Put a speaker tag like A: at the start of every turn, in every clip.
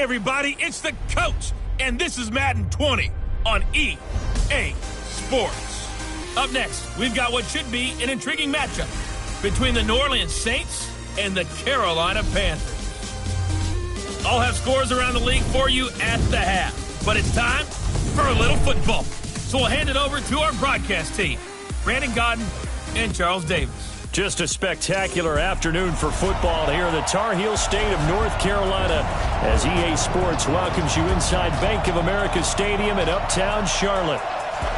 A: everybody, it's the coach, and this is Madden 20 on EA Sports. Up next, we've got what should be an intriguing matchup between the New Orleans Saints and the Carolina Panthers. I'll have scores around the league for you at the half, but it's time for a little football. So we'll hand it over to our broadcast team, Brandon Godden and Charles Davis.
B: Just a spectacular afternoon for football here in the Tar Heel state of North Carolina as EA Sports welcomes you inside Bank of America Stadium in uptown Charlotte.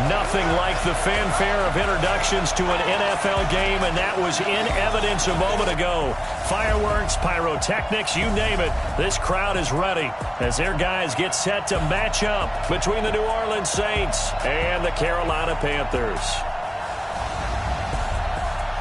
B: Nothing like the fanfare of introductions to an NFL game, and that was in evidence a moment ago. Fireworks, pyrotechnics, you name it. This crowd is ready as their guys get set to match up between the New Orleans Saints and the Carolina Panthers.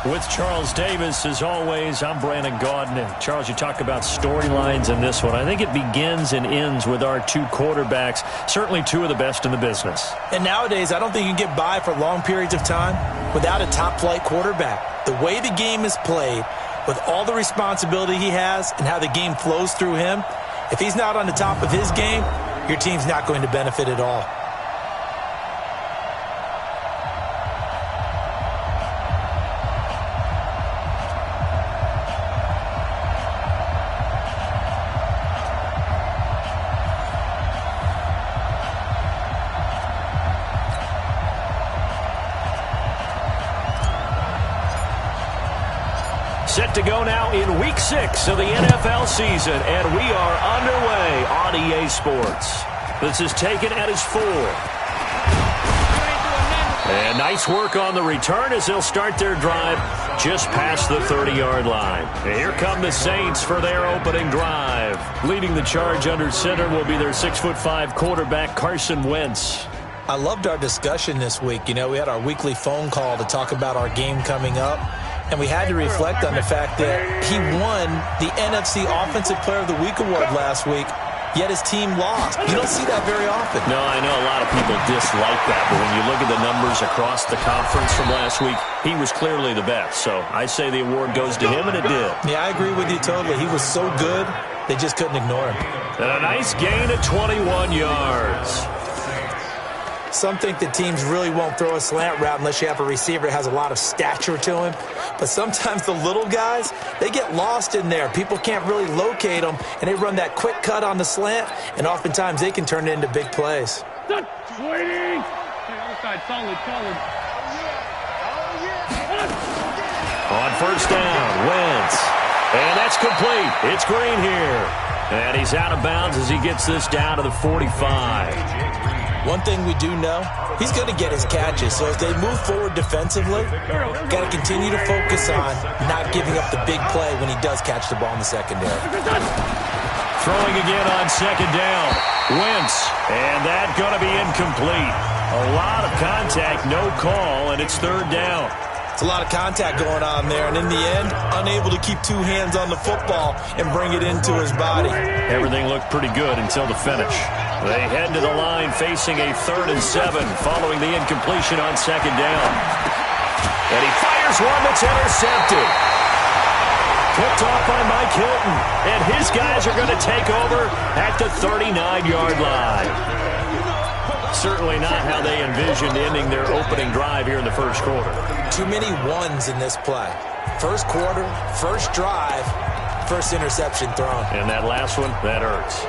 B: With Charles Davis, as always, I'm Brandon Gaudin. And Charles, you talk about storylines in this one. I think it begins and ends with our two quarterbacks, certainly two of the best in the business.
C: And nowadays, I don't think you can get by for long periods of time without a top-flight quarterback. The way the game is played, with all the responsibility he has and how the game flows through him, if he's not on the top of his game, your team's not going to benefit at all.
B: Set to go now in Week 6 of the NFL season, and we are underway on EA Sports. This is taken at his 4. And nice work on the return as they'll start their drive just past the 30-yard line. And here come the Saints for their opening drive. Leading the charge under center will be their 6'5" quarterback, Carson Wentz.
C: I loved our discussion this week. You know, we had our weekly phone call to talk about our game coming up. And we had to reflect on the fact that he won the NFC Offensive Player of the Week award last week, yet his team lost. You don't see that very often.
B: No, I know a lot of people dislike that, but when you look at the numbers across the conference from last week, he was clearly the best. So I say the award goes to him, and it did.
C: Yeah, I agree with you totally. He was so good, they just couldn't ignore him.
B: And a nice gain of 21 yards.
C: Some think that teams really won't throw a slant route unless you have a receiver that has a lot of stature to him. But sometimes the little guys, they get lost in there. People can't really locate them, and they run that quick cut on the slant, and oftentimes they can turn it into big plays.
D: Waiting. Outside, solid.
B: On first down, Wentz. And that's complete. It's Green here. And he's out of bounds as he gets this down to the 45.
C: One thing we do know, he's going to get his catches. So as they move forward defensively, got to continue to focus on not giving up the big play when he does catch the ball in the secondary.
B: Throwing again on second down. Wentz. And that's going to be incomplete. A lot of contact, no call, and it's third down.
C: It's a lot of contact going on there, and in the end, unable to keep two hands on the football and bring it into his body.
B: Everything looked pretty good until the finish. They head to the line facing a 3rd and 7 following the incompletion on second down. And he fires one that's intercepted. Picked off by Mike Hilton, and his guys are going to take over at the 39-yard line. Certainly not how they envisioned ending their opening drive here in the first quarter.
C: Too many ones in this play. First quarter, first drive, first interception thrown.
B: And that last one, that hurts.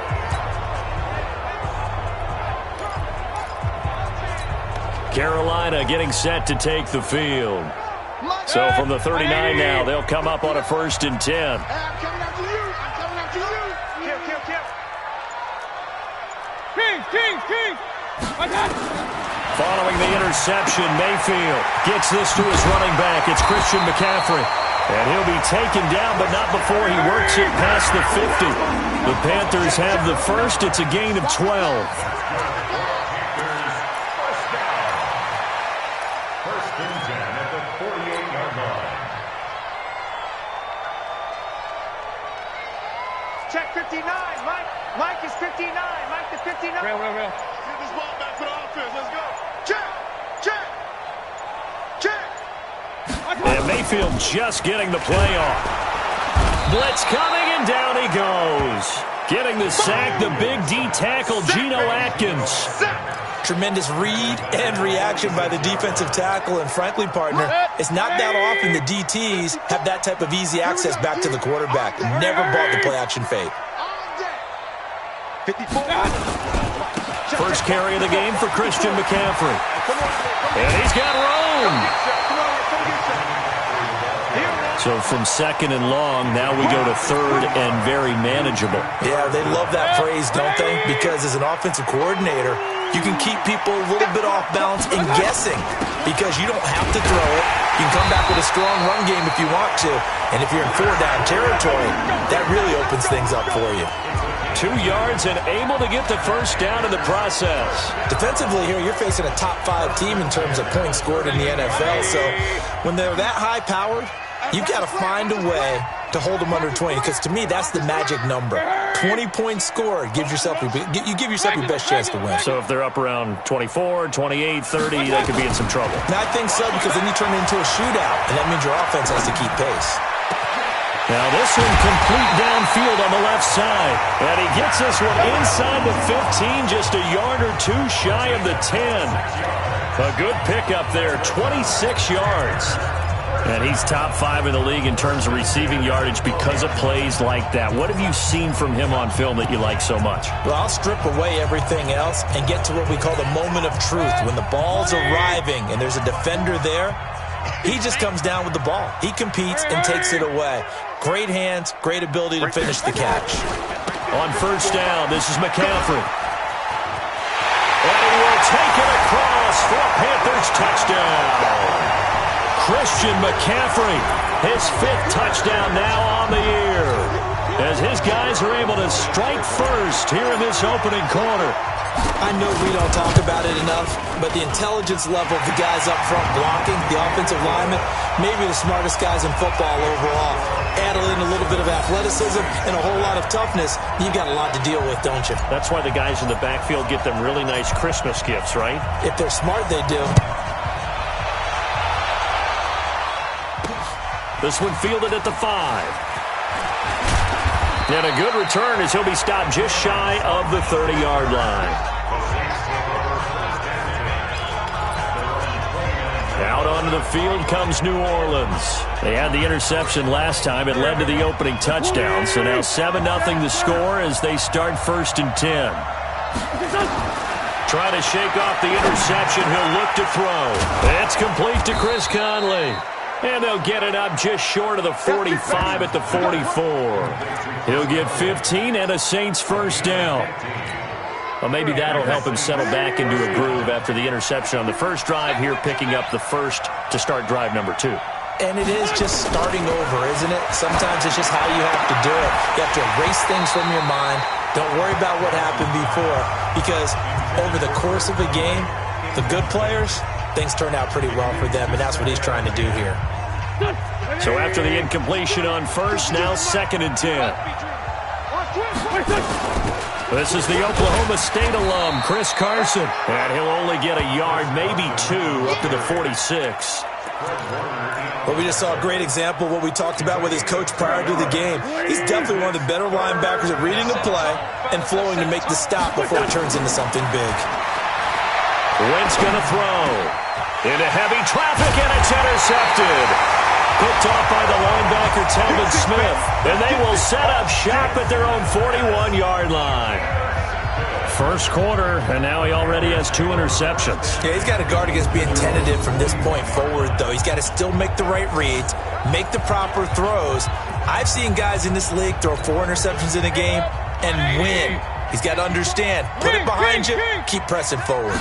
B: Carolina getting set to take the field. So from the 39 now, they'll come up on a 1st and 10. Following the interception, Mayfield gets this to his running back. It's Christian McCaffrey. And he'll be taken down, but not before he works it past the 50. The Panthers have the first. It's a gain of 12.
E: Check 59. Mike is 59. Mike is 59.
D: Real.
E: Get this ball back for the offense. Let's go. Check.
B: And Mayfield just getting the play off. Blitz coming and down he goes. Getting the sack, the big D tackle, Geno Atkins.
C: Tremendous read and reaction by the defensive tackle, and frankly, partner, it's not that often the DTs have that type of easy access back to the quarterback. Never bought the play-action fake.
B: First carry of the game for Christian McCaffrey. And he's got room. So from second and long, now we go to third and very manageable.
C: Yeah, they love that phrase, don't they? Because as an offensive coordinator, you can keep people a little bit off balance and guessing because you don't have to throw it. You can come back with a strong run game if you want to. And if you're in four-down territory, that really opens things up for you.
B: 2 yards and able to get the first down in the process.
C: Defensively here, you're facing a top-5 team in terms of points scored in the NFL. So when they're that high-powered, you've got to find a way to hold them under 20, because to me, that's the magic number. 20 points scored gives yourself your best chance to win.
B: So if they're up around 24, 28, 30, they could be in some trouble.
C: Now, I think so, because then you turn it into a shootout, and that means your offense has to keep pace.
B: Now this one complete downfield on the left side. And he gets this one inside the 15, just a yard or two shy of the 10. A good pickup there, 26 yards. And he's top 5 in the league in terms of receiving yardage because of plays like that. What have you seen from him on film that you like so much?
C: Well, I'll strip away everything else and get to what we call the moment of truth. When the ball's arriving and there's a defender there, he just comes down with the ball. He competes and takes it away. Great hands, great ability to finish the catch.
B: On first down, this is McCaffrey. And he will take it across for a Panthers touchdown. Christian McCaffrey, his 5th touchdown now on the year, as his guys are able to strike first here in this opening quarter.
C: I know we don't talk about it enough, but the intelligence level of the guys up front blocking, the offensive linemen, maybe the smartest guys in football overall. Add in a little bit of athleticism and a whole lot of toughness, you've got a lot to deal with, don't you?
B: That's why the guys in the backfield get them really nice Christmas gifts, right?
C: If they're smart, they do.
B: This one fielded at the 5. And a good return as he'll be stopped just shy of the 30-yard line. Out onto the field comes New Orleans. They had the interception last time. It led to the opening touchdown. So now 7-0 the score as they start 1st and 10. Trying to shake off the interception. He'll look to throw. It's complete to Chris Conley. And they'll get it up just short of the 45 at the 44. He'll get 15 and a Saints first down. Well, maybe that'll help him settle back into a groove after the interception on the first drive here, picking up the first to start drive number 2.
C: And it is just starting over, isn't it? Sometimes it's just how you have to do it. You have to erase things from your mind. Don't worry about what happened before, because over the course of a game, the good players, things turn out pretty well for them, and that's what he's trying to do here.
B: So after the incompletion on first, now 2nd and 10. This is the Oklahoma State alum, Chris Carson. And he'll only get a yard, maybe 2, up to the 46.
C: Well, we just saw a great example of what we talked about with his coach prior to the game. He's definitely one of the better linebackers at reading a play and flowing to make the stop before it turns into something big.
B: Wentz going to throw. Into heavy traffic, and it's intercepted. Picked off by the linebacker, Telvin Smith. And they will set up shop at their own 41-yard line. First quarter, and now he already has 2 interceptions.
C: Yeah, he's got to guard against being tentative from this point forward, though. He's got to still make the right reads, make the proper throws. I've seen guys in this league throw 4 interceptions in a game and win. He's got to understand, put it behind you, keep pressing forward.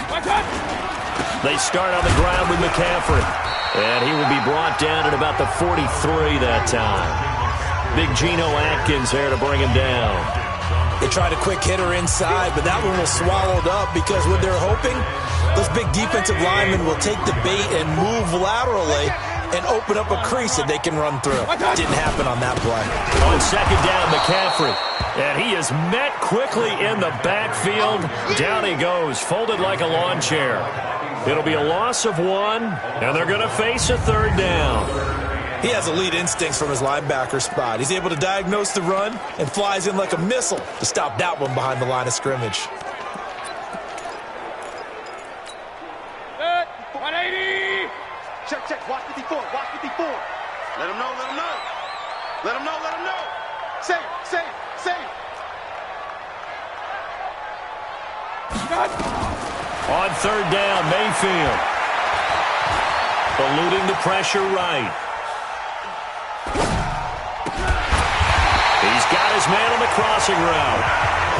B: They start on the ground with McCaffrey. And he will be brought down at about the 43 that time. Big Geno Atkins there to bring him down.
C: They tried a quick hitter inside, but that one was swallowed up because what they're hoping, those big defensive linemen will take the bait and move laterally and open up a crease that they can run through. Didn't happen on that play.
B: On second down, McCaffrey. And he is met quickly in the backfield. Down he goes, folded like a lawn chair. It'll be a loss of 1, and they're going to face a 3rd down.
C: He has elite instincts from his linebacker spot. He's able to diagnose the run and flies in like a missile to stop that one behind the line of scrimmage.
E: 180! Check. Watch 54. Let him know. Save.
B: On third down, Mayfield. Eluding the pressure right. He's got his man on the crossing route.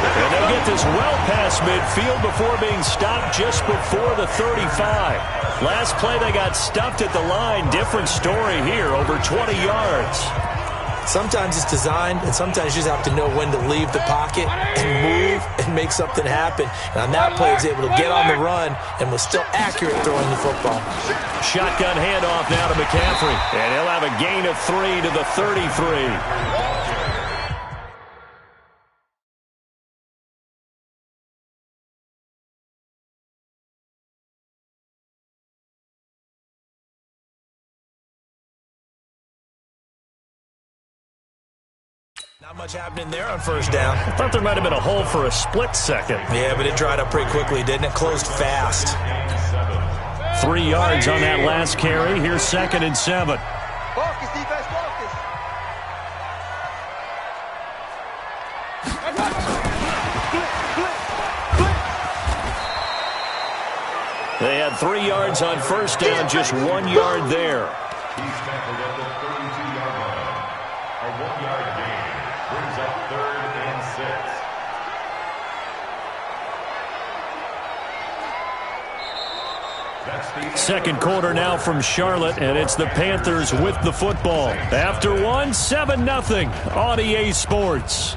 B: And they'll get this well past midfield before being stopped just before the 35. Last play they got stuffed at the line. Different story here, over 20 yards.
C: Sometimes it's designed, and sometimes you just have to know when to leave the pocket and move and make something happen. And on that play, he was able to get on the run and was still accurate throwing the football.
B: Shotgun handoff now to McCaffrey. And he'll have a gain of 3 to the 33.
C: Not much happening there on first down.
B: I thought there might have been a hole for a split second.
C: Yeah, but it dried up pretty quickly, didn't it? Closed fast.
B: 3 yards on that last carry. Here's 2nd and 7.
E: Focus, defense, focus.
B: They had 3 yards on first down, just 1 yard there.
F: He's tackled at the 32-yard line. A 1-yard gain brings up 3rd and 6.
B: Second quarter now from Charlotte, and it's the Panthers with the football. After one, 7-0 on EA Sports.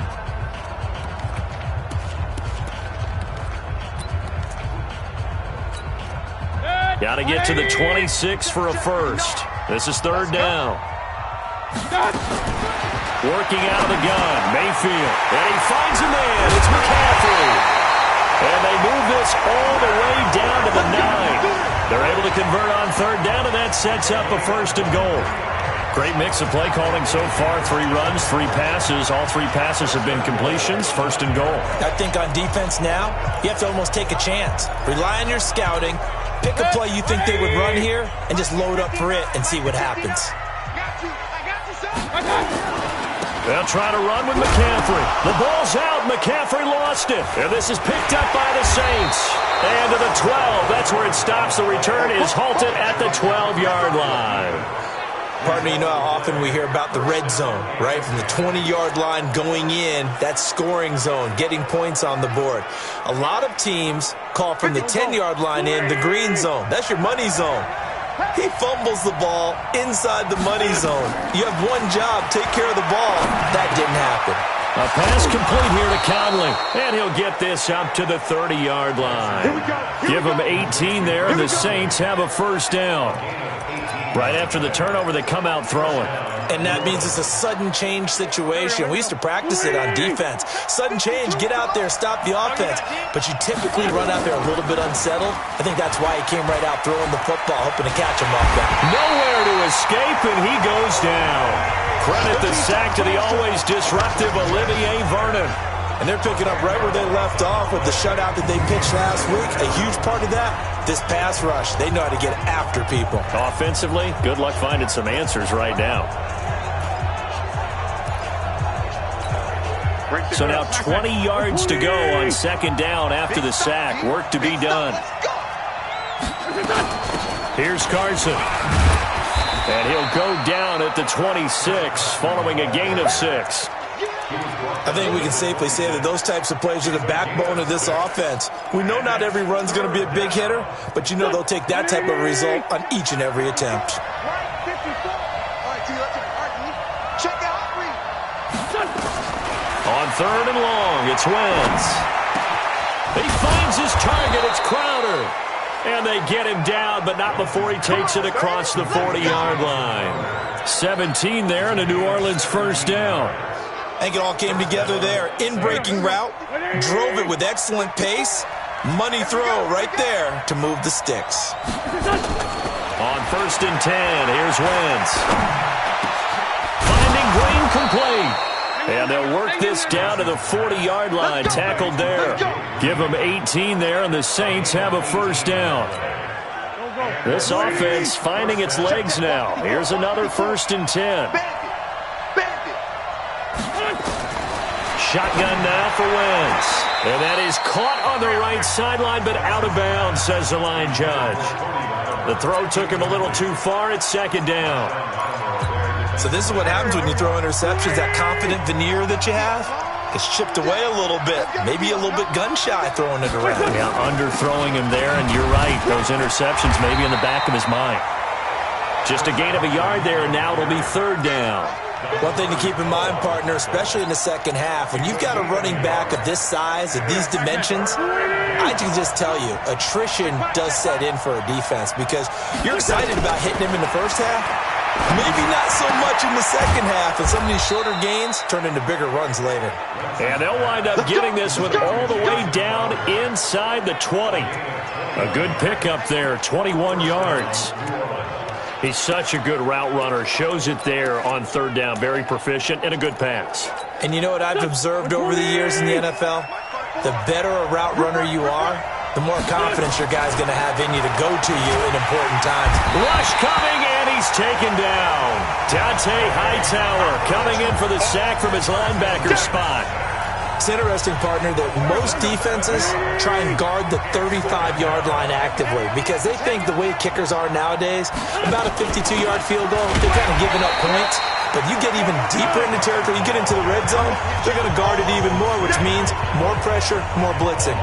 B: Got to get to the 26 for a first. This is 3rd down. Working out of the gun, Mayfield. And he finds a man. It's McCaffrey. And they move this all the way down to the 9. They're able to convert on 3rd down, and that sets up a 1st and goal. Great mix of play calling so far. 3 runs, 3 passes. All 3 passes have been completions. 1st and goal.
C: I think on defense now, you have to almost take a chance. Rely on your scouting. Pick a play you think they would run here and just load up for it and see what happens.
B: They'll try to run with McCaffrey. The ball's out. McCaffrey lost it. And this is picked up by the Saints. And to the 12. That's where it stops. The return is halted at the 12-yard line.
C: Partner, you know how often we hear about the red zone, right? From the 20-yard line going in, that's scoring zone, getting points on the board. A lot of teams call from the 10-yard line in the green zone. That's your money zone. He fumbles the ball inside the money zone. You have one job, take care of the ball. That didn't happen.
B: A pass complete here to Conley. And he'll get this up to the 30-yard line. Give him 18 there, and the Saints have a 1st down. Right after the turnover, they come out throwing.
C: And that means it's a sudden change situation. We used to practice it on defense. Sudden change, get out there, stop the offense. But you typically run out there a little bit unsettled. I think that's why he came right out throwing the football, hoping to catch him off that.
B: Nowhere to escape, and he goes down. Credit the sack to the always disruptive Olivier Vernon.
C: And they're picking up right where they left off with the shutout that they pitched last week. A huge part of that, this pass rush. They know how to get after people.
B: Offensively, good luck finding some answers right now. So now 20 yards to go on 2nd down after the sack. Work to be done. Here's Carson. And he'll go down at the 26 following a gain of 6.
C: I think we can safely say that those types of plays are the backbone of this offense. We know not every run's going to be a big hitter, but you know they'll take that type of result on each and every attempt.
B: On 3rd and long, it's Wentz. He finds his target. It's Crowder. And they get him down, but not before he takes it across the 40-yard line. 17 there and a New Orleans 1st down.
C: I think it all came together there. In-breaking route, drove it with excellent pace. Money throw right there to move the sticks.
B: On 1st and 10, here's Wentz. Incomplete. And they'll work this down to the 40-yard line. Tackled there. Give them 18 there, and the Saints have a first down. This offense finding its legs now. Here's another 1st and 10. Shotgun now for Wentz. And that is caught on the right sideline, but out of bounds, says the line judge. The throw took him a little too far. It's 2nd down.
C: So this is what happens when you throw interceptions. That confident veneer that you have gets chipped away a little bit. Maybe a little bit gun-shy throwing it around.
B: Yeah, underthrowing him there, and you're right. Those interceptions maybe in the back of his mind. Just a gain of a yard there, and now it'll be 3rd down.
C: One thing to keep in mind, partner, especially in the second half, when you've got a running back of this size, of these dimensions, I can just tell you, attrition does set in for a defense because you're excited about hitting him in the first half. Maybe not so much in the second half, and some of these shorter gains turn into bigger runs later.
B: And they'll wind up getting this one all the way down inside the 20. A good pickup there, 21 yards. He's such a good route runner. Shows it there on 3rd down. Very proficient and a good pass.
C: And you know what I've observed over the years in the NFL? The better a route runner you are, the more confidence your guy's going to have in you to go to you in important times.
B: Rush coming, and he's taken down. Dante Hightower coming in for the sack from his linebacker spot.
C: It's interesting, partner, that most defenses try and guard the 35-yard line actively because they think the way kickers are nowadays, about a 52-yard field goal, they're kind of giving up points. But you get even deeper into territory, you get into the red zone, they're going to guard it even more, which means more pressure, more blitzing.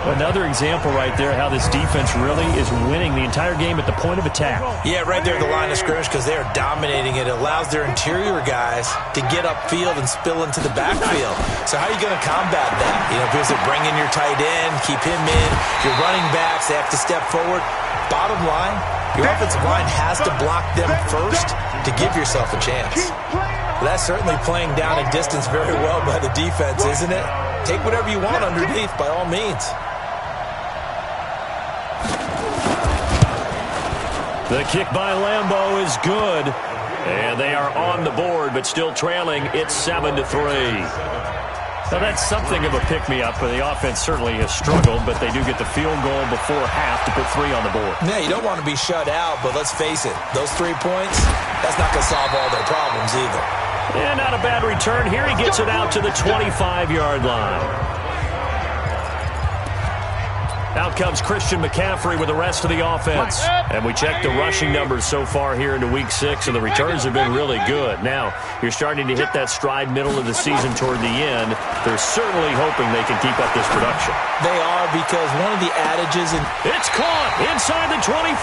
B: Another example right there how this defense really is winning the entire game at the point of attack.
C: Yeah, right there at the line of scrimmage because they are dominating it. It allows their interior guys to get upfield and spill into the backfield. So how are you going to combat that? You know, because they bring in your tight end, keep him in. Your running backs, they have to step forward. Bottom line, your offensive line has to block them first to give yourself a chance. But that's certainly playing down a distance very well by the defense, isn't it? Take whatever you want underneath by all means.
B: The kick by Lambeau is good. And they are on the board, but still trailing. It's 7-3. Now, that's something of a pick-me-up, but the offense certainly has struggled, but they do get the field goal before half to put 3 on the board.
C: Yeah, you don't want to be shut out, but let's face it, those 3 points, that's not going to solve all their problems either.
B: And not a bad return. Here he gets it out to the 25-yard line. Out comes Christian McCaffrey with the rest of the offense. And we check the rushing numbers so far here into Week 6, and the returns have been really good. Now, you're starting to hit that stride middle of the season toward the end. They're certainly hoping they can keep up this production.
C: They are, because one of the adages in...
B: It's caught inside the 25.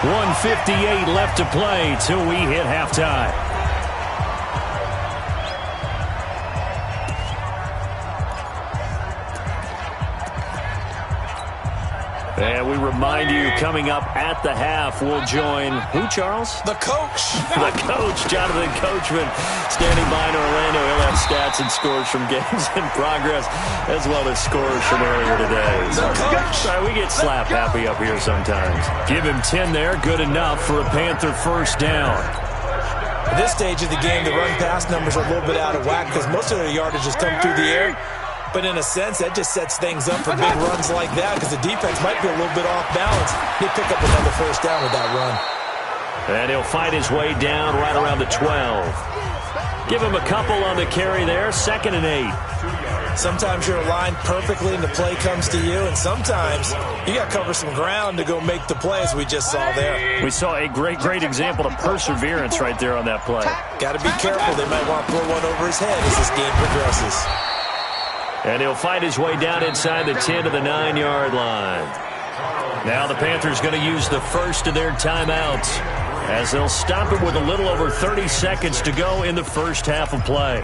B: 1:58 left to play till we hit halftime. And we remind you, coming up at the half, we'll join who, Charles?
C: The coach.
B: The coach, Jonathan Coachman, standing by in Orlando. He'll have stats and scores from games in progress, as well as scores from earlier today.
C: The coach.
B: Sorry, we get slap happy up here sometimes. Give him 10 there, good enough for a Panther first down.
C: At this stage of the game, the run-pass numbers are a little bit out of whack because most of their yardage has come through the air. But in a sense, that just sets things up for big runs like that because the defense might be a little bit off balance. They pick up another first down with that run.
B: And he'll fight his way down right around the 12. Give him a couple on the carry there, 2nd and 8.
C: Sometimes you're aligned perfectly and the play comes to you, and sometimes you got to cover some ground to go make the play, as we just saw there.
B: We saw a great example of perseverance right there on that play.
C: Got to be careful. They might want to throw one over his head as this game progresses.
B: And he'll fight his way down inside the 10 to the 9-yard line. Now the Panthers going to use the first of their timeouts as they'll stop it with a little over 30 seconds to go in the first half of play.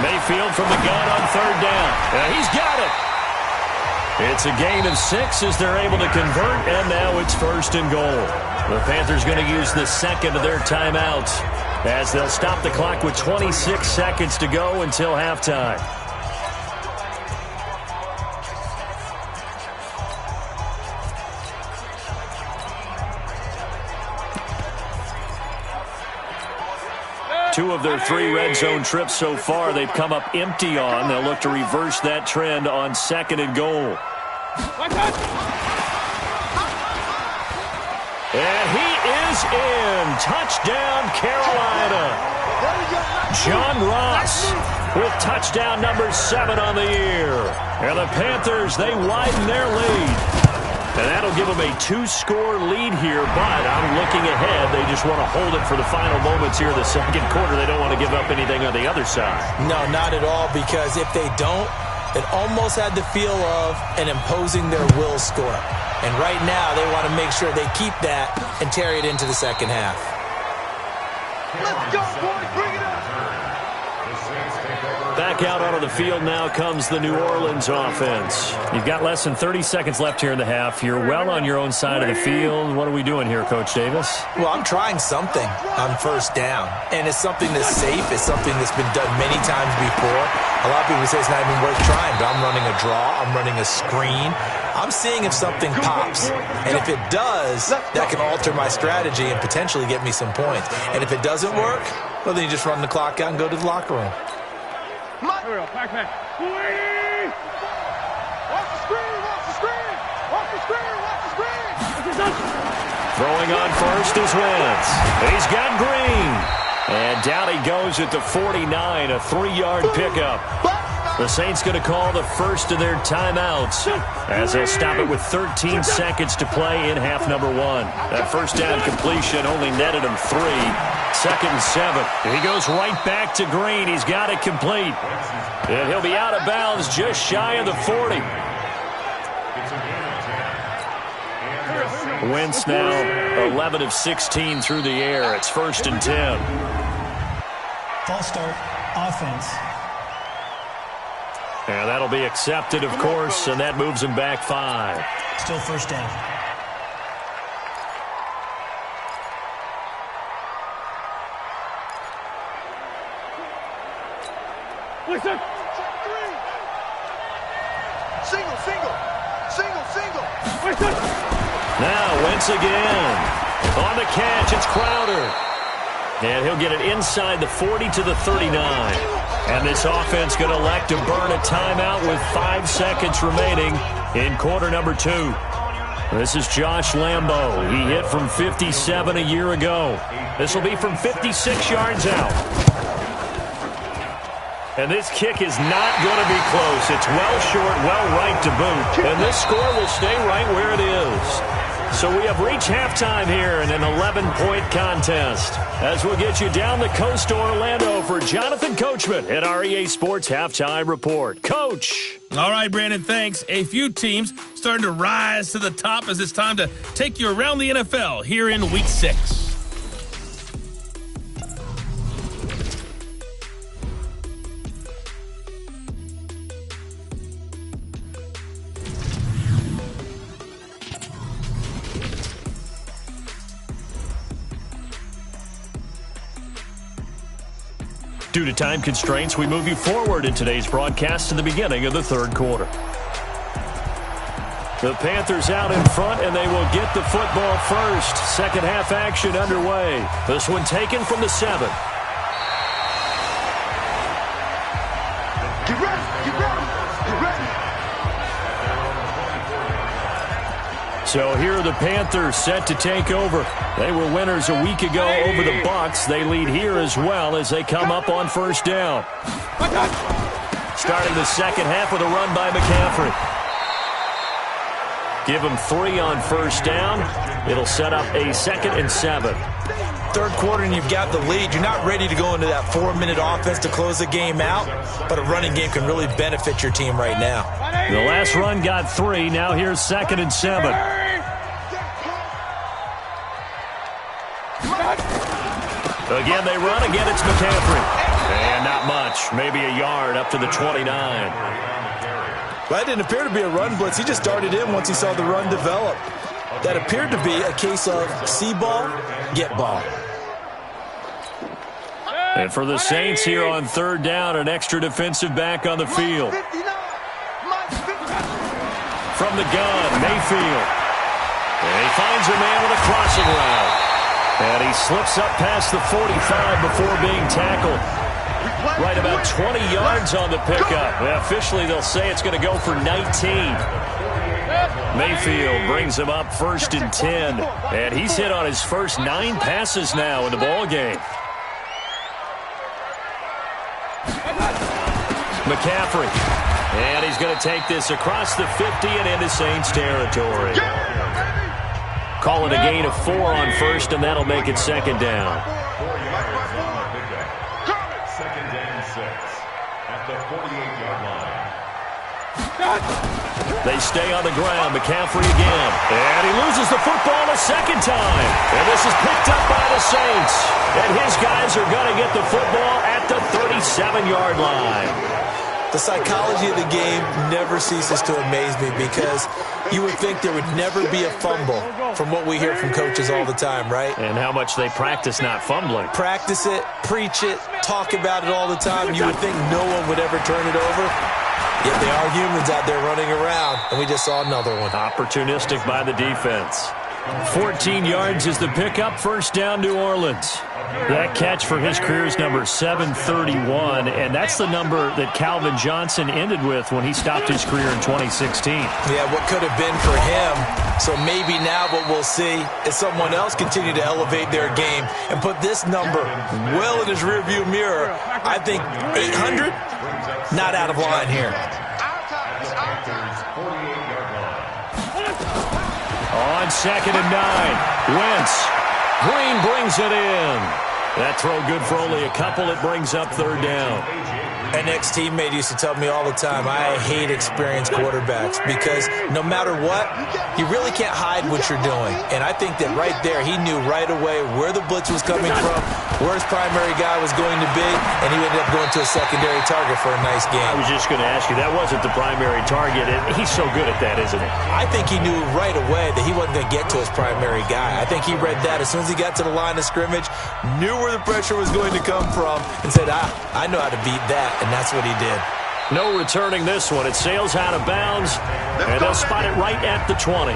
B: Mayfield from the gun on 3rd down. And he's got it. It's a gain of 6 as they're able to convert, and now it's 1st and goal. The Panthers going to use the second of their timeouts as they'll stop the clock with 26 seconds to go until halftime. Two of their 3 red zone trips so far, they've come up empty on. They'll look to reverse that trend on 2nd and goal. And he is in. Touchdown, Carolina. John Ross with touchdown number 7 on the year. And the Panthers, they widen their lead. And that'll give them a 2-score lead here, but I'm looking ahead. They just want to hold it for the final moments here in the second quarter. They don't want to give up anything on the other side.
C: No, not at all, because if they don't, it almost had the feel of an imposing their will score. And right now, they want to make sure they keep that and carry it into the second half.
E: Let's go, boys. Bring it up.
B: Back out onto the field now comes the New Orleans offense. You've got less than 30 seconds left here in the half. You're well on your own side of the field. What are we doing here, Coach Davis?
C: Well, I'm trying something on first down. And it's something that's safe. It's something that's been done many times before. A lot of people say it's not even worth trying, but I'm running a draw. I'm running a screen. I'm seeing if something pops. And if it does, that can alter my strategy and potentially get me some points. And if it doesn't work, well, then you just run the clock out and go to the locker room.
D: Back. Wait!
E: Watch the screen! Watch the screen! Watch the screen! Watch the screen!
B: Throwing on first is Wentz. He's got Green. And down he goes at the 49, a 3-yard pickup. The Saints going to call the first of their timeouts as they'll stop it with 13 seconds to play in half number 1. That first down completion only netted him 3. 2nd and 7. He goes right back to Green. He's got it complete. And he'll be out of bounds just shy of the 40. Wentz now 11 of 16 through the air. It's 1st and 10.
G: False start, offense.
B: And that'll be accepted, of course, and that moves him back 5.
G: Still first down.
E: Listen. Single. Listen.
B: Now Wentz again. On the catch, it's Crowder. And he'll get it inside the 40 to the 39. And this offense going to elect to burn a timeout with 5 seconds remaining in quarter number 2. This is Josh Lambo. He hit from 57 a year ago. This will be from 56 yards out. And this kick is not going to be close. It's well short, well right to boot. And this score will stay right where it is. So we have reached halftime here in an 11-point contest. As we'll get you down the coast to Orlando for Jonathan Coachman at our EA Sports Halftime Report. Coach.
A: All right, Brandon, thanks. A few teams starting to rise to the top as it's time to take you around the NFL here in Week 6.
B: Due to time constraints, we move you forward in today's broadcast to the beginning of the third quarter. The Panthers out in front, and they will get the football first. Second half action underway. This one taken from the 7.
E: Get ready.
B: So here are the Panthers set to take over. They were winners a week ago over the Bucs. They lead here as well as they come up on first down. Starting the second half with a run by McCaffrey. Give them 3 on first down. It'll set up a 2nd and 7.
C: Third quarter and you've got the lead. You're not ready to go into that 4-minute offense to close the game out, but a running game can really benefit your team right now.
B: The last run got 3. Now here's 2nd and 7. Again, they run. Again, it's McCaffrey. And not much. Maybe a yard up to the 29.
C: Well, that didn't appear to be a run blitz. He just darted in once he saw the run develop. That appeared to be a case of see ball, get ball.
B: And for the Saints here on third down, an extra defensive back on the field. From the gun, Mayfield. And he finds a man with a crossing route. And he slips up past the 45 before being tackled. Right about 20 yards on the pickup. Well, officially, they'll say it's going to go for 19. Mayfield brings him up 1st and 10. And he's hit on his first 9 passes now in the ball game. McCaffrey. And he's going to take this across the 50 and into Saints territory. Call it a gain of 4 on 1st, and that'll make it 2nd down.
F: 4 yards on the pickup. 2nd and 6 at the 48-yard line.
B: They stay on the ground. McCaffrey again. And he loses the football a 2nd time. And this is picked up by the Saints. And his guys are going to get the football at the 37-yard line.
C: The psychology of the game never ceases to amaze me because you would think there would never be a fumble from what we hear from coaches all the time, right?
B: And how much they practice not fumbling.
C: Practice it, preach it, talk about it all the time. You would think no one would ever turn it over. Yet they are humans out there running around, and we just saw another one.
B: Opportunistic by the defense. 14 yards is the pickup. 1st down, New Orleans. That catch for his career is number 731, and that's the number that Calvin Johnson ended with when he stopped his career in 2016.
C: Yeah, what could have been for him. So maybe now what we'll see is someone else continue to elevate their game and put this number well in his rearview mirror. I think 800, not out of line here.
B: On 2nd and 9, Wentz. Green brings it in. That throw good for only a couple. It brings up 3rd down.
C: An ex-teammate used to tell me all the time, I hate experienced quarterbacks because no matter what, you really can't hide what you're doing. And I think that right there, he knew right away where the blitz was coming from, where his primary guy was going to be, and he ended up going to a secondary target for a nice game.
B: I was just going to ask you, that wasn't the primary target. He's so good at that, isn't he?
C: I think he knew right away that he wasn't going to get to his primary guy. I think he read that as soon as he got to the line of scrimmage, knew where the pressure was going to come from, and said, I know how to beat that. And that's what he did.
B: No returning this one. It sails out of bounds, and they'll spot it right at the 20.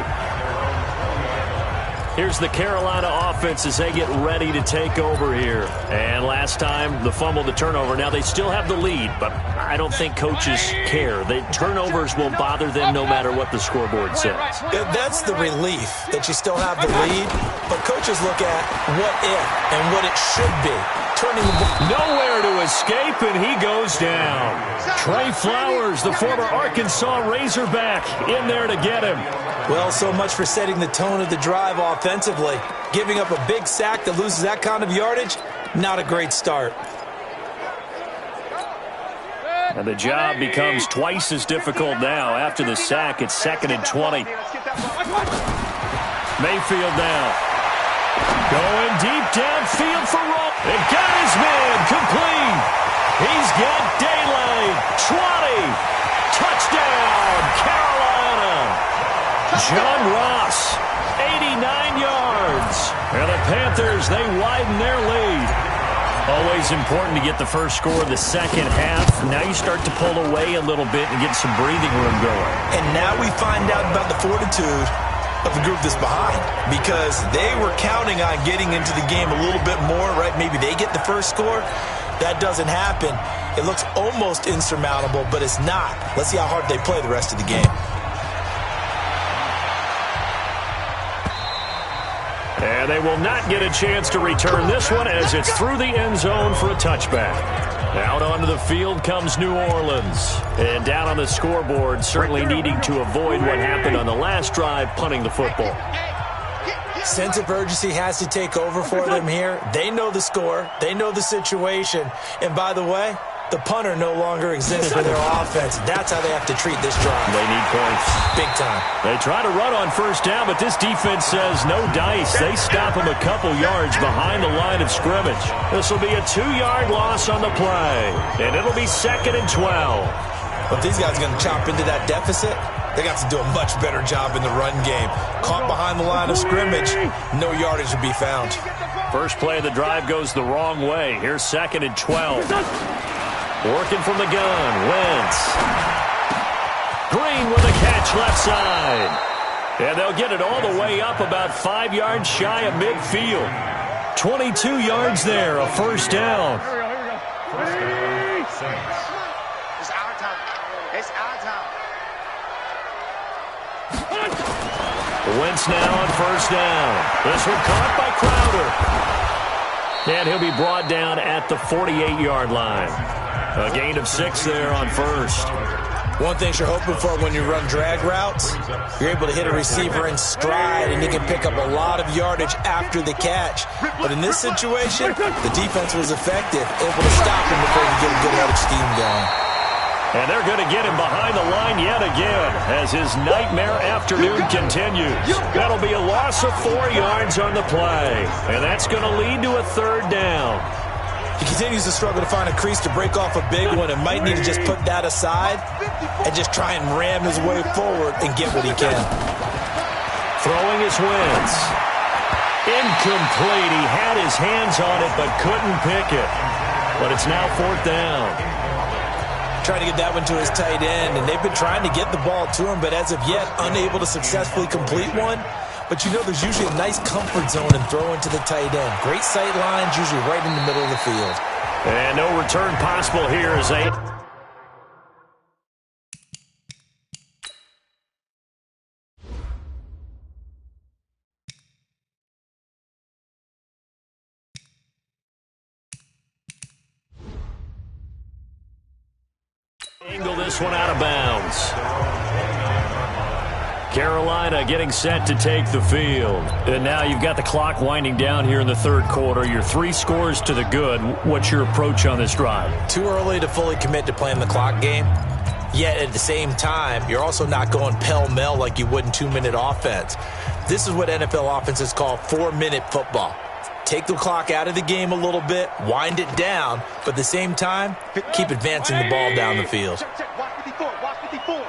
B: Here's the Carolina offense as they get ready to take over here. And last time, the fumble, the turnover. Now, they still have the lead, but I don't think coaches care. The turnovers will bother them no matter what the scoreboard says.
C: That's the relief that you still have the lead, but coaches look at what if and what it should be. Turning the ball.
B: Nowhere to escape, and he goes down. Trey Flowers, the former Arkansas Razorback, in there to get him.
C: Well, so much for setting the tone of the drive offensively. Giving up a big sack that loses that kind of yardage, not a great start.
B: And the job becomes twice as difficult now. After the sack, it's 2nd and 20. Mayfield now. Going deep downfield for Roll. And got his man complete. He's got daylight. 20. Touchdown, Carolina. John Ross, 89 yards. And the Panthers, they widen their lead. Always important to get the first score of the second half. Now you start to pull away a little bit and get some breathing room going.
C: And now we find out about the fortitude of the group that's behind, because they were counting on getting into the game a little bit more, right? Maybe they get the first score. That doesn't happen. It looks almost insurmountable, but it's not. Let's see how hard they play the rest of the game.
B: And they will not get a chance to return this one as it's through the end zone for a touchback. Out onto the field comes New Orleans. And down on the scoreboard, certainly needing to avoid what happened on the last drive, punting the football.
C: Sense of urgency has to take over for them here. They know the score. They know the situation. And by the way, the punter no longer exists for their offense. That's how they have to treat this drive.
B: They need points.
C: Big time.
B: They try to run on first down, but this defense says no dice. They stop them a couple yards behind the line of scrimmage. This will be a 2-yard loss on the play, and it'll be 2nd and 12.
C: But these guys are going to chop into that deficit. They got to do a much better job in the run game. Caught behind the line of scrimmage, no yardage to be found.
B: First play of the drive goes the wrong way. Here's 2nd and 12. Working from the gun. Wentz. Green with a catch left side. And they'll get it all the way up about 5 yards shy of midfield. 22 yards there, a first down.
E: Here we go.
F: First down, Saints.
E: It's our time. It's our time.
B: Wentz now on first down. This one caught by Crowder. And he'll be brought down at the 48-yard line. A gain of 6 there on first.
C: One thing you're hoping for when you run drag routes, you're able to hit a receiver in stride, and you can pick up a lot of yardage after the catch. But in this situation, the defense was effective, able to stop him before he could get a good head of steam going.
B: And they're going to get him behind the line yet again as his nightmare afternoon continues. That'll be a loss of 4 yards on the play, and that's going to lead to a third down.
C: He continues to struggle to find a crease to break off a big one and might need to just put that aside and just try and ram his way forward and get what he can.
B: Throwing his Wentz. Incomplete. He had his hands on it but couldn't pick it. But it's now 4th down.
C: Trying to get that one to his tight end, and they've been trying to get the ball to him, but as of yet, unable to successfully complete one. But you know there's usually a nice comfort zone in throwing to the tight end. Great sight lines, usually right in the middle of the field.
B: And no return possible here as they... Angle this one out of bounds. Carolina getting set to take the field. And now you've got the clock winding down here in the third quarter. You're 3 scores to the good. What's your approach on this drive?
C: Too early to fully commit to playing the clock game. Yet at the same time, you're also not going pell-mell like you would in 2-minute offense. This is what NFL offenses call 4-minute football. Take the clock out of the game a little bit, wind it down, but at the same time, keep advancing the ball down the field.
E: Watch 54. Watch 54.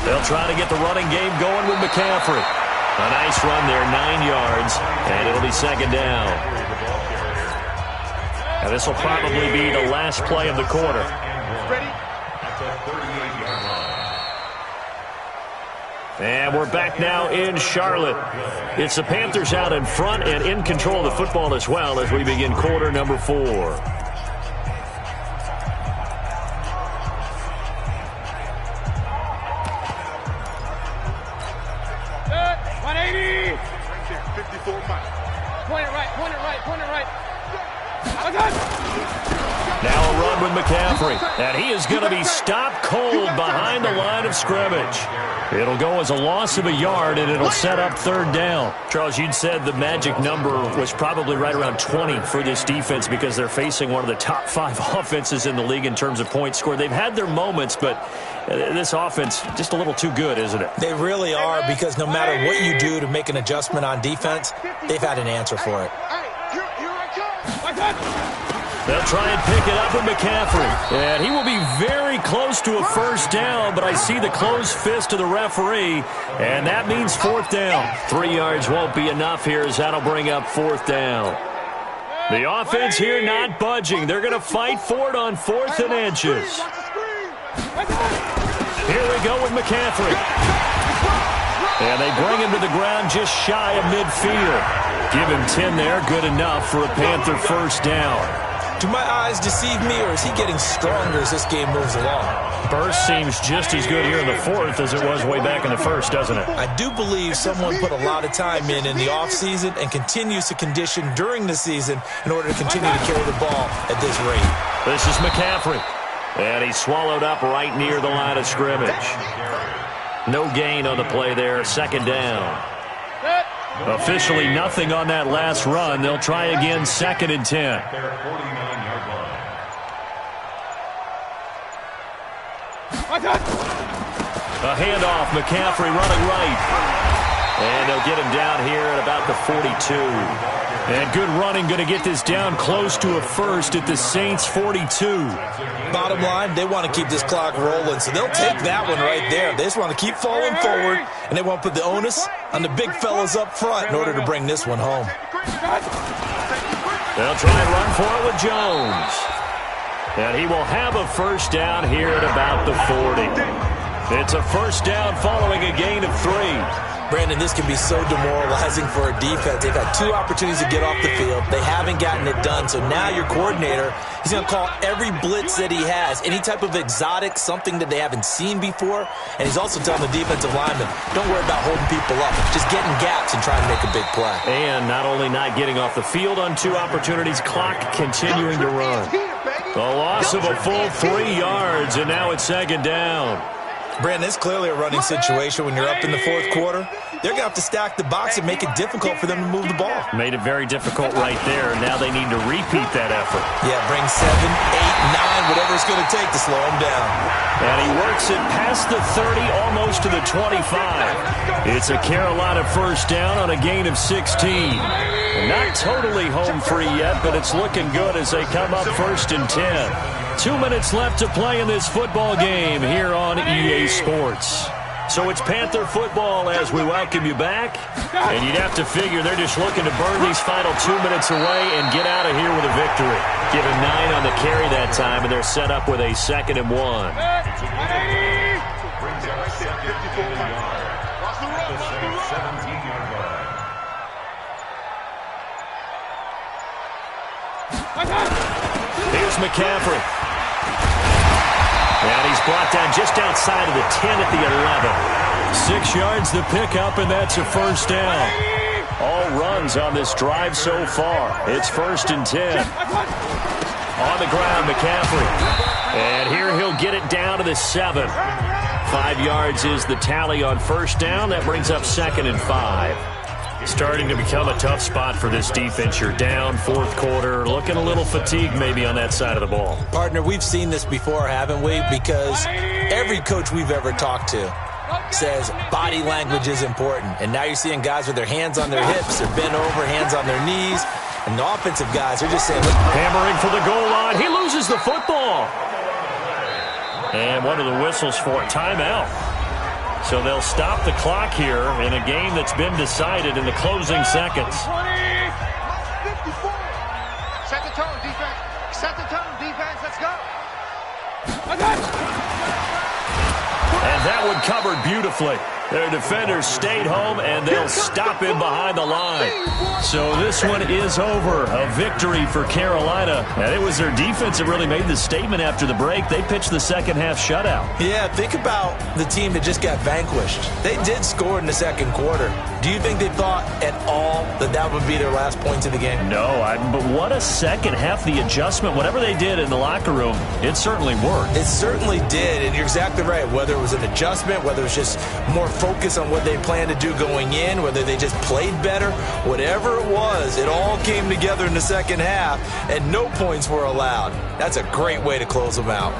B: They'll try to get the running game going with McCaffrey. A nice run there, 9 yards, and it'll be 2nd down. And this will probably be the last play of the quarter.
E: Ready?
F: At the 38-yard line.
B: And we're back now in Charlotte. It's the Panthers out in front and in control of the football as well as we begin quarter number 4. Now a run with McCaffrey, and he is going to be stopped cold behind the line of scrimmage. It'll go as a loss of a yard, and it'll set up 3rd down. Charles, you'd said the magic number was probably right around 20 for this defense because they're facing one of the top 5 offenses in the league in terms of points scored. They've had their moments, but this offense just a little too good, isn't it?
C: They really are, because no matter what you do to make an adjustment on defense, they've had an answer for it.
B: They'll try and pick it up with McCaffrey. And he will be very close to a first down, but I see the closed fist of the referee, and that means 4th down. 3 yards won't be enough here as that'll bring up 4th down. The offense here not budging. They're going to fight for it on 4th and inches. Here we go with McCaffrey. And they bring him to the ground just shy of midfield. Give him 10 there, good enough for a Panther first down.
C: Do my eyes deceive me, or is he getting stronger as this game moves along?
B: Burst seems just as good here in the 4th as it was way back in the 1st, doesn't it?
C: I do believe someone put a lot of time in the offseason and continues to condition during the season in order to continue to carry the ball at this rate.
B: This is McCaffrey. And he's swallowed up right near the line of scrimmage. No gain on the play there, 2nd down. Officially nothing on that last run. They'll try again, 2nd and 10. A handoff, McCaffrey running right. And they'll get him down here at about the 42. And good running, going to get this down close to a first at the Saints' 42.
C: Bottom line, they want to keep this clock rolling, so they'll take that one right there. They just want to keep falling forward, and they want to put the onus on the big fellas up front in order to bring this one home.
B: They'll try and run for it with Jones. And he will have a first down here at about the 40. It's a first down following a gain of 3.
C: Brandon, this can be so demoralizing for a defense. They've had 2 opportunities to get off the field. They haven't gotten it done. So now your coordinator, he's going to call every blitz that he has, any type of exotic, something that they haven't seen before. And he's also telling the defensive lineman, don't worry about holding people up. Just get in gaps and try and make a big play.
B: And not only not getting off the field on 2 opportunities, clock continuing to run. The loss of a full 3 yards, and now it's second down.
C: Brandon, it's clearly a running situation when you're up in the 4th quarter. They're going to have to stack the box and make it difficult for them to move the ball.
B: Made it very difficult right there. Now they need to repeat that effort.
C: Yeah, bring 7, 8, 9, whatever it's going to take to slow them down.
B: And he works it past the 30, almost to the 25. It's a Carolina first down on a gain of 16. Not totally home free yet, but it's looking good as they come up 1st and 10. 2 minutes left to play in this football game here on EA Sports. So it's Panther football as we welcome you back. And you'd have to figure they're just looking to burn these final 2 minutes away and get out of here with a victory. Give him 9 on the carry that time, and they're set up with a 2nd and 1. Here's McCaffrey. And he's brought down just outside of the 10 at the 11. 6 yards the pickup, and that's a first down. All runs on this drive so far. It's 1st and 10. On the ground, McCaffrey. And here he'll get it down to the 7. 5 yards is the tally on first down. That brings up 2nd and 5. Starting to become a tough spot for this defense. You're down 4th quarter, looking a little fatigued maybe on that side of the ball.
C: Partner, we've seen this before, haven't we? Because every coach we've ever talked to says body language is important. And now you're seeing guys with their hands on their hips, they're bent over, hands on their knees. And the offensive guys are just saying,
B: hammering for the goal line. He loses the football. And one of the whistles for a timeout. So they'll stop the clock here in a game that's been decided in the closing seconds.
E: 20, 54. Set the tone, defense. Set the tone, defense. Let's go.
B: And that one covered beautifully. Their defenders stayed home, and they'll stop him behind the line. So this one is over. A victory for Carolina. And it was their defense that really made the statement after the break. They pitched the second half shutout.
C: Yeah, think about the team that just got vanquished. They did score in the 2nd quarter. Do you think they thought at all that that would be their last points of the game?
B: No, but what a second half. The adjustment, whatever they did in the locker room, it certainly worked.
C: It certainly did, and you're exactly right. Whether it was an adjustment, whether it was just more focus on what they planned to do going in, whether they just played better, whatever it was, it all came together in the second half, and no points were allowed. That's a great way to close them out.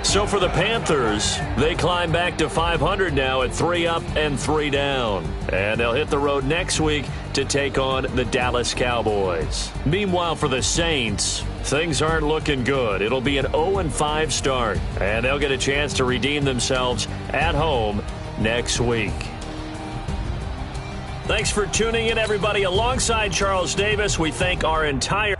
B: So for the Panthers, they climb back to 500 now at 3 up and 3 down. And they'll hit the road next week to take on the Dallas Cowboys. Meanwhile, for the Saints, things aren't looking good. It'll be an 0-5 start, and they'll get a chance to redeem themselves at home next week. Thanks for tuning in, everybody. Alongside Charles Davis, we thank our entire